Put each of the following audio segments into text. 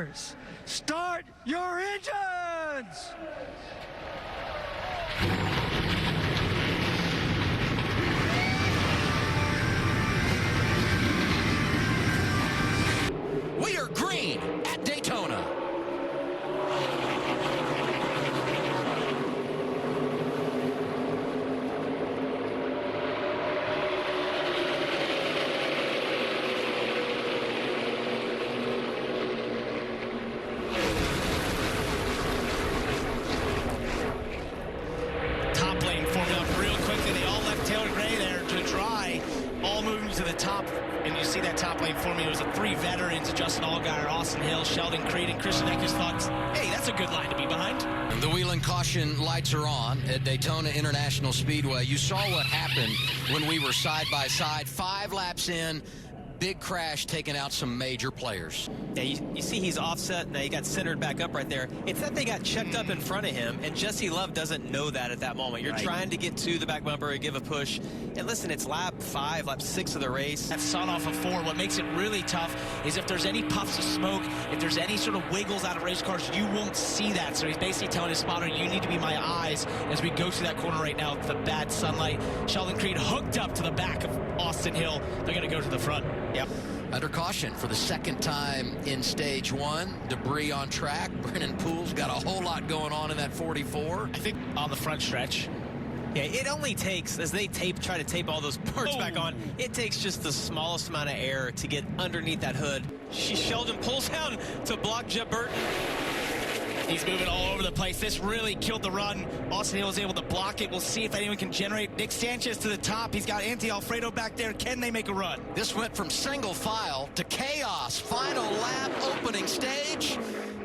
Cars, start your engines! We are green at Daytona. Top lane formed up real quickly. They all left Taylor Gray there to dry, all moving to the top. And you see that top lane forming. It was the three veterans, Justin Allgaier, Austin Hill, Sheldon Creed, and Christian Eckes thought, hey, that's a good line to be behind. The wheel and caution lights are on at Daytona International Speedway. You saw what happened when we were side by side. 5 laps in, big crash taking out some major players. Yeah, you see he's offset. Now he got centered back up right there. It's that they got checked up in front of him, and Jesse Love doesn't know that at that moment. You're trying to get to the back bumper and give a push. And listen, it's lap 5, lap 6 of the race. That sun off of 4. What makes it really tough is if there's any puffs of smoke, if there's any sort of wiggles out of race cars, you won't see that. So he's basically telling his spotter, you need to be my eyes as we go through that corner right now with the bad sunlight. Sheldon Creed hooked up to the back of Austin Hill. They're going to go to the front. Yep. Under caution for the second time in stage 1. Debris on track. Brennan Poole's got a whole lot going on in that 44. I think on the front stretch. Yeah, it only takes, as they try to tape all those parts back on, it takes just the smallest amount of air to get underneath that hood. Sheldon pulls down to block Jeb Burton. He's moving all over the place. This really killed the run. Austin Hill was able to block it. We'll see if anyone can generate. Nick Sanchez to the top. He's got Anthony Alfredo back there. Can they make a run? This went from single file to chaos. Final lap, opening stage.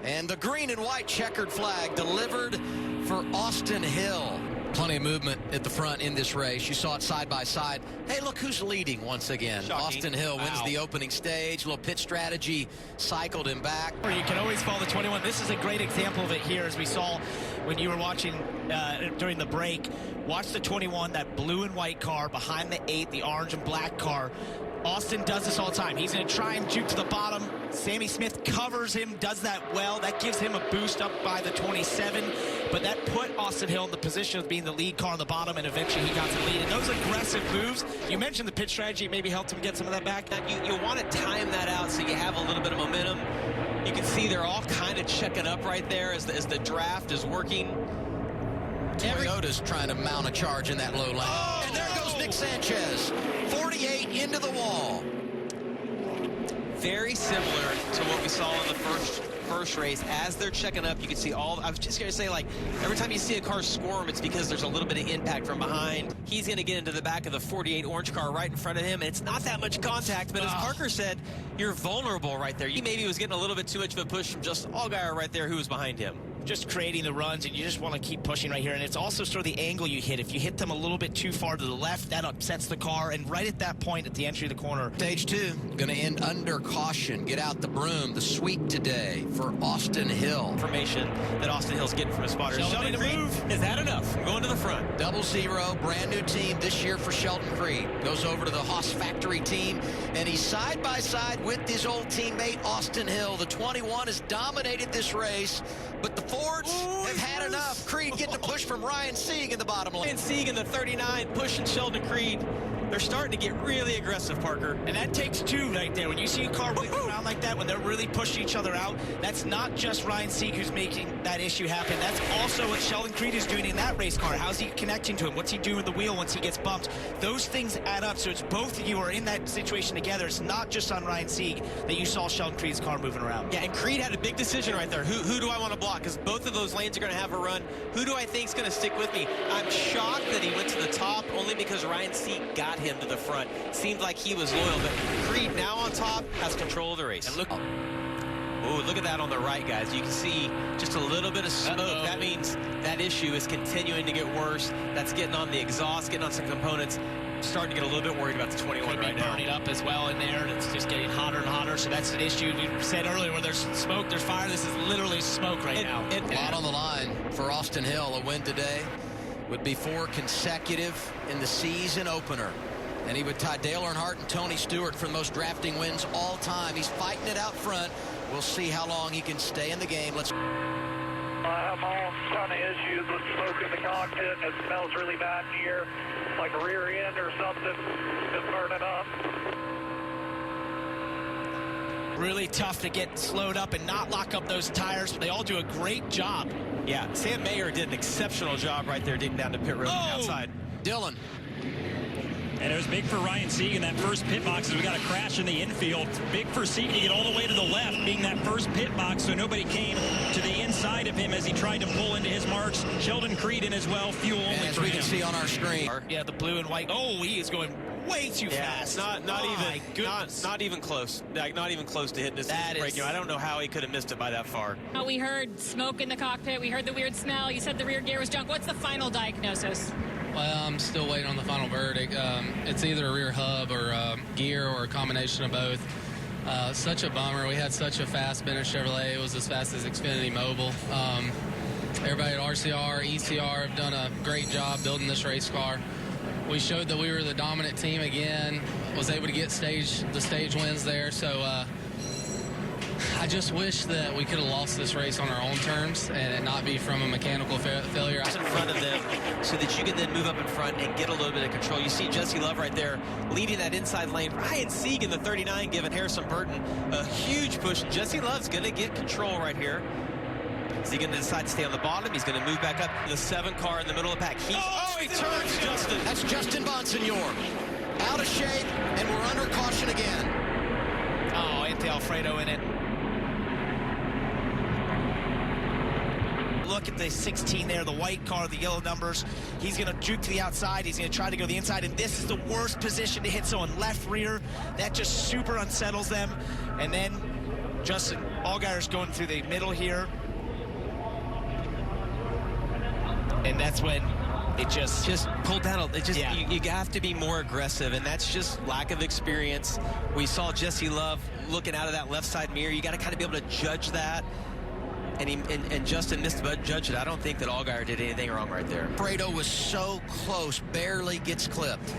And the green and white checkered flag delivered for Austin Hill. Plenty of movement at the front in this race. You saw it side by side. Hey, look who's leading once again. Shocking. Austin Hill wins the opening stage. A little pit strategy cycled him back. You can always follow the 21. This is a great example of it here, as we saw when you were watching during the break. Watch the 21, that blue and white car behind the 8, the orange and black car. Austin does this all the time. He's going to try and juke to the bottom. Sammy Smith covers him, does that well. That gives him a boost up by the 27. But that put Austin Hill in the position of being the lead car on the bottom, and eventually he got to lead. And those aggressive moves, you mentioned the pit strategy, maybe helped him get some of that back. You want to time that out so you have a little bit of momentum. You can see they're all kind of checking up right there as the draft is working. Toyota's trying to mount a charge in that low lane. Oh, and there goes Nick Sanchez. 48 into the wall. Very similar to what we saw in the first race. As they're checking up, you can see all. I was just going to say, like, every time you see a car squirm, it's because there's a little bit of impact from behind. He's going to get into the back of the 48 orange car right in front of him, and it's not that much contact, but as Parker said, you're vulnerable right there. He maybe was getting a little bit too much of a push from Justin Allgaier right there, who was behind him. Just creating the runs, and you just want to keep pushing right here. And it's also sort of the angle you hit. If you hit them a little bit too far to the left, that upsets the car. And right at that point, at the entry of the corner. Stage 2, going to end under caution. Get out the broom. The sweep today for Austin Hill. Information that Austin Hill's getting from his spotters. Sheldon Creed, is that enough? I'm going to the front. 00, brand new team this year for Sheldon Creed. Goes over to the Haas factory team, and he's side by side with his old teammate Austin Hill. The 21 has dominated this race, but the Fords have had enough. Creed getting the push from Ryan Sieg in the bottom lane. Ryan Sieg in the 39 pushing Sheldon Creed. They're starting to get really aggressive, Parker. And that takes 2 right there. When you see a car wiggling around like that, when they're really pushing each other out, that's not just Ryan Sieg who's making that issue happen. That's also what Sheldon Creed is doing in that race car. How's he connecting to him? What's he doing with the wheel once he gets bumped? Those things add up. So it's both of you are in that situation together. It's not just on Ryan Sieg that you saw Sheldon Creed's car moving around. Yeah, and Creed had a big decision right there. Who do I want to block? Because both of those lanes are going to have a run. Who do I think is going to stick with me? I'm shocked that he went to the top only because Ryan Sieg got him to the front. Seemed like he was loyal, but Creed now on top has control of the race. And look at that on the right, guys. You can see just a little bit of smoke. That means that issue is continuing to get worse. That's getting on the exhaust, getting on some components. Starting to get a little bit worried about the 21 right now. Burning up as well in there, and it's just getting hotter and hotter. So that's an issue. We said earlier, where there's smoke, there's fire. This is literally smoke right now. A lot on the line for Austin Hill. A win today would be 4 consecutive in the season opener. And he would tie Dale Earnhardt and Tony Stewart for the most drafting wins all time. He's fighting it out front We'll see how long he can stay in the game. Let's. I'm on kind of issues with smoke in the cockpit. It smells really bad in here, like a rear end or something is burning up. Really tough to get slowed up and not lock up those tires, but they all do a great job. Yeah, Sam Mayer did an exceptional job right there digging down to pit road outside. Dylan. And it was big for Ryan Sieg in that first pit box as we got a crash in the infield. Big for Sieg to get all the way to the left, being that first pit box, so nobody came to the inside of him as he tried to pull into his marks. Sheldon Creed in as well, fuel only as for we him. can see on our screen. Yeah, the blue and white. Oh, he is going way too fast. Not even close. Like, not even close to hitting this brake. I don't know how he could have missed it by that far. We heard smoke in the cockpit. We heard the weird smell. You said the rear gear was junk. What's the final diagnosis? Well, I'm still waiting on the final verdict. It's either a rear hub or gear or a combination of both. Such a bummer. We had such a fast Bennett Chevrolet. It was as fast as Xfinity Mobile. Everybody at RCR, ECR have done a great job building this race car. We showed that we were the dominant team again, was able to get the stage wins there. So I just wish that we could have lost this race on our own terms and it not be from a mechanical failure. In front of them so that you can then move up in front and get a little bit of control. You see Jesse Love right there leading that inside lane. Ryan Sieg in the 39 giving Harrison Burton a huge push. Jesse Love's going to get control right here. Is he going to decide to stay on the bottom? He's going to move back up the 7 car in the middle of the pack. He turns Justin. That's Justin Bonsignor. Out of shape, and we're under caution again. Oh, Ante Alfredo in it. Look at the 16 there, the white car, the yellow numbers. He's going to juke to the outside. He's going to try to go to the inside, and this is the worst position to hit someone left rear. That just super unsettles them. And then Justin Allgaier's going through the middle here. And that's when it just pulled down. You have to be more aggressive, and that's just lack of experience. We saw Jesse Love looking out of that left side mirror. You got to kind of be able to judge that. And Justin missed the judge it. I don't think that Allgaier did anything wrong right there. Fredo was so close, barely gets clipped.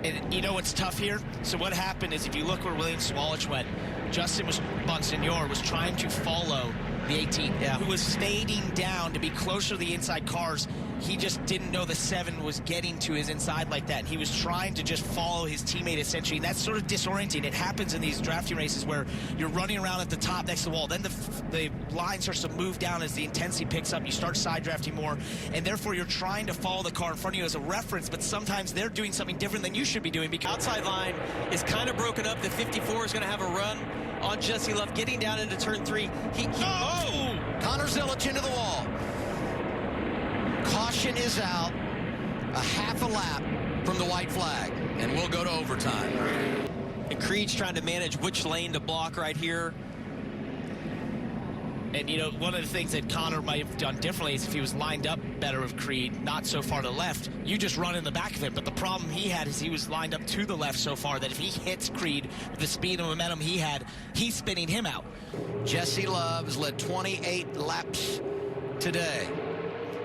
And you know what's tough here? So what happened is if you look where William Swalich went, Bonsignor was trying to follow the 18, who was fading down to be closer to the inside cars. He just didn't know the 7 was getting to his inside like that. He was trying to just follow his teammate, essentially, and that's sort of disorienting. It happens in these drafting races where you're running around at the top next to the wall. Then the line starts to move down as the intensity picks up. You start side drafting more, and therefore you're trying to follow the car in front of you as a reference, but sometimes they're doing something different than you should be doing. Because outside line is kind of broken up. The 54 is going to have a run on Jesse Love getting down into turn 3. Connor Zilic into the wall. Caution is out. A half a lap from the white flag, and we'll go to overtime. And Creed's trying to manage which lane to block right here. And, you know, one of the things that Connor might have done differently is if he was lined up better with Creed, not so far to the left, you just run in the back of it. But the problem he had is he was lined up to the left so far that if he hits Creed with the speed and momentum he had, he's spinning him out. Jesse Love has led 28 laps today,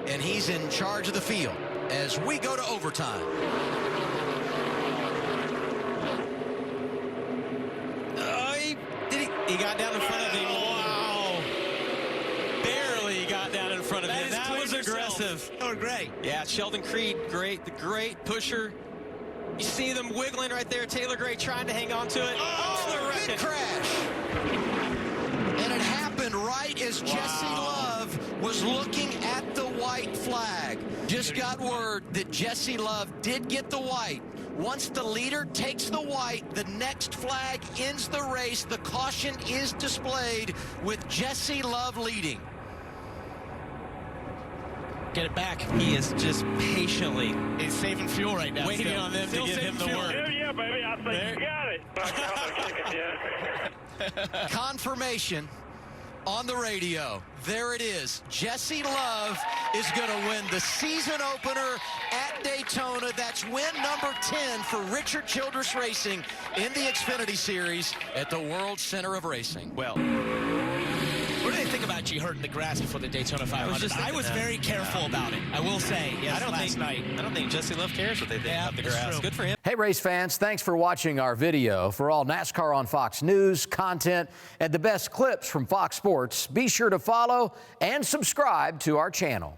and he's in charge of the field as we go to overtime. He got down in front of him. Wow. Barely got down in front of him. That was aggressive. Oh, great. Yeah, Sheldon Creed, the great pusher. You see them wiggling right there. Taylor Gray trying to hang on to it. Oh, the big crash. And it happened right as Jesse Love was looking at the white flag. Just got word that Jesse Love did get the white. Once the leader takes the white, the next flag ends the race. The caution is displayed with Jesse Love leading. Get it back. He is just patiently. He's saving fuel right now. Waiting on them to give him the word. Yeah, baby, I think you got it. Confirmation on the radio. There it is. Jesse Love is going to win the season opener at Daytona. That's win number 10 for Richard Childress Racing in the Xfinity Series at the World Center of Racing. Well, What do they think about you hurting the grass before the Daytona 500? I was very careful about it. I will say, yes, last night. I don't think Jesse Love cares what they think about the grass. True. Good for him. Hey, race fans, thanks for watching our video. For all NASCAR on Fox News, content, and the best clips from Fox Sports, be sure to follow and subscribe to our channel.